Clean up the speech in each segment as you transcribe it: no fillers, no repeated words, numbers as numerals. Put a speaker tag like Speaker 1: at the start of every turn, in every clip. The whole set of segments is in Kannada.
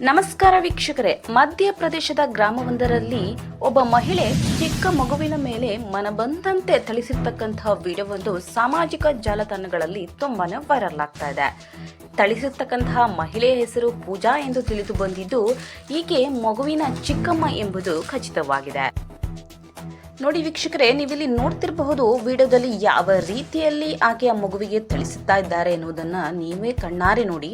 Speaker 1: ನಮಸ್ಕಾರ ವೀಕ್ಷಕರೇ, ಮಧ್ಯಪ್ರದೇಶದ ಗ್ರಾಮವೊಂದರಲ್ಲಿ ಒಬ್ಬ ಮಹಿಳೆ ಚಿಕ್ಕ ಮಗುವಿನ ಮೇಲೆ ಮನಬಂದಂತೆ ಥಳಿಸಿರ್ತಕ್ಕಂತಹ ವಿಡಿಯೋವೊಂದು ಸಾಮಾಜಿಕ ಜಾಲತಾಣಗಳಲ್ಲಿ ತುಂಬಾನೇ ವೈರಲ್ ಆಗ್ತಾ ಇದೆ. ಥಳಿಸಿರ್ತಕ್ಕಂತಹ ಮಹಿಳೆಯ ಹೆಸರು ಪೂಜಾ ಎಂದು ತಿಳಿದು ಬಂದಿದ್ದು, ಈಕೆ ಮಗುವಿನ ಚಿಕ್ಕಮ್ಮ ಎಂಬುದು ಖಚಿತವಾಗಿದೆ. ನೋಡಿ ವೀಕ್ಷಕರೇ, ನೀವಿಲ್ಲಿ ನೋಡ್ತಿರಬಹುದು ವಿಡಿಯೋದಲ್ಲಿ ಯಾವ ರೀತಿಯಲ್ಲಿ ಆಕೆಯ ಮಗುವಿಗೆ ಥಳಿಸುತ್ತಾ ಇದ್ದಾರೆ ಎನ್ನುವುದನ್ನು ನೀವೇ ಕಣ್ಣಾರೆ ನೋಡಿ.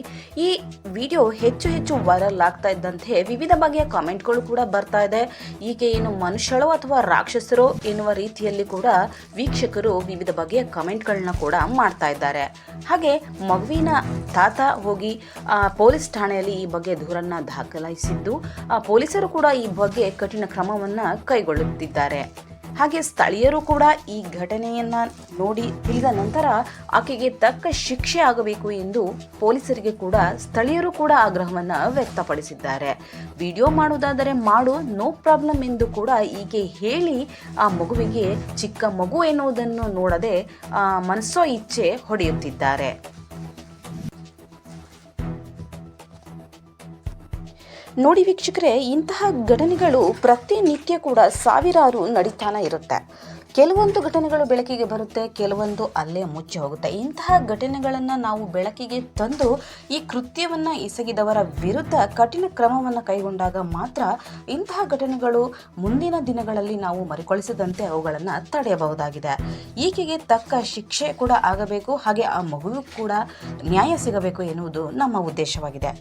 Speaker 1: ಈ ವಿಡಿಯೋ ಹೆಚ್ಚು ವೈರಲ್ ಆಗ್ತಾ ಇದ್ದಂತೆ ವಿವಿಧ ಬಗೆಯ ಕಾಮೆಂಟ್ಗಳು ಕೂಡ ಬರ್ತಾ ಇದೆ. ಈಕೆ ಏನು ಮನುಷ್ಯಳೋ ಅಥವಾ ರಾಕ್ಷಸರೋ ಎನ್ನುವ ರೀತಿಯಲ್ಲಿ ಕೂಡ ವೀಕ್ಷಕರು ವಿವಿಧ ಬಗೆಯ ಕಾಮೆಂಟ್ಗಳನ್ನ ಕೂಡ ಮಾಡ್ತಾ ಇದ್ದಾರೆ. ಹಾಗೆ ಮಗುವಿನ ತಾತ ಹೋಗಿ ಪೊಲೀಸ್ ಠಾಣೆಯಲ್ಲಿ ಈ ಬಗ್ಗೆ ದೂರನ್ನ ದಾಖಲಿಸಿದ್ದು, ಪೊಲೀಸರು ಕೂಡ ಈ ಬಗ್ಗೆ ಕಠಿಣ ಕ್ರಮವನ್ನ ಕೈಗೊಳ್ಳುತ್ತಿದ್ದಾರೆ. ಹಾಗೆ ಸ್ಥಳೀಯರು ಕೂಡ ಈ ಘಟನೆಯನ್ನ ನೋಡಿ ತಿಳಿದ ನಂತರ ಆಕೆಗೆ ತಕ್ಕ ಶಿಕ್ಷೆ ಆಗಬೇಕು ಎಂದು ಪೊಲೀಸರಿಗೆ ಕೂಡ ಸ್ಥಳೀಯರು ಕೂಡ ಆಗ್ರಹವನ್ನ ವ್ಯಕ್ತಪಡಿಸಿದ್ದಾರೆ. ವಿಡಿಯೋ ಮಾಡುವುದಾದರೆ ಮಾಡು, ನೋ ಪ್ರಾಬ್ಲಮ್ ಎಂದು ಕೂಡ ಈಕೆ ಹೇಳಿ ಆ ಮಗುವಿಗೆ ಚಿಕ್ಕ ಮಗು ಎನ್ನುವುದನ್ನು ನೋಡದೆ ಮನಸೋ ಇಚ್ಛೆ ಹೊಡೆಯುತ್ತಿದ್ದಾರೆ. ನೋಡಿ ವೀಕ್ಷಕರೇ, ಇಂತಹ ಘಟನೆಗಳು ಪ್ರತಿನಿತ್ಯ ಕೂಡ ಸಾವಿರಾರು ನಡೀತಾನೆ ಇರುತ್ತೆ. ಕೆಲವೊಂದು ಘಟನೆಗಳು ಬೆಳಕಿಗೆ ಬರುತ್ತೆ, ಕೆಲವೊಂದು ಅಲ್ಲೇ ಮುಚ್ಚಿ ಹೋಗುತ್ತೆ. ಇಂತಹ ಘಟನೆಗಳನ್ನು ನಾವು ಬೆಳಕಿಗೆ ತಂದು ಈ ಕೃತ್ಯವನ್ನು ಎಸಗಿದವರ ವಿರುದ್ಧ ಕಠಿಣ ಕ್ರಮವನ್ನು ಕೈಗೊಂಡಾಗ ಮಾತ್ರ ಇಂತಹ ಘಟನೆಗಳು ಮುಂದಿನ ದಿನಗಳಲ್ಲಿ ನಾವು ಮರುಕಳಿಸದಂತೆ ಅವುಗಳನ್ನು ತಡೆಯಬಹುದಾಗಿದೆ. ಈಕೆಗೆ ತಕ್ಕ ಶಿಕ್ಷೆ ಕೂಡ ಆಗಬೇಕು, ಹಾಗೆ ಆ ಮಗುವಿಗೂ ಕೂಡ ನ್ಯಾಯ ಸಿಗಬೇಕು ಎನ್ನುವುದು ನಮ್ಮ ಉದ್ದೇಶವಾಗಿದೆ.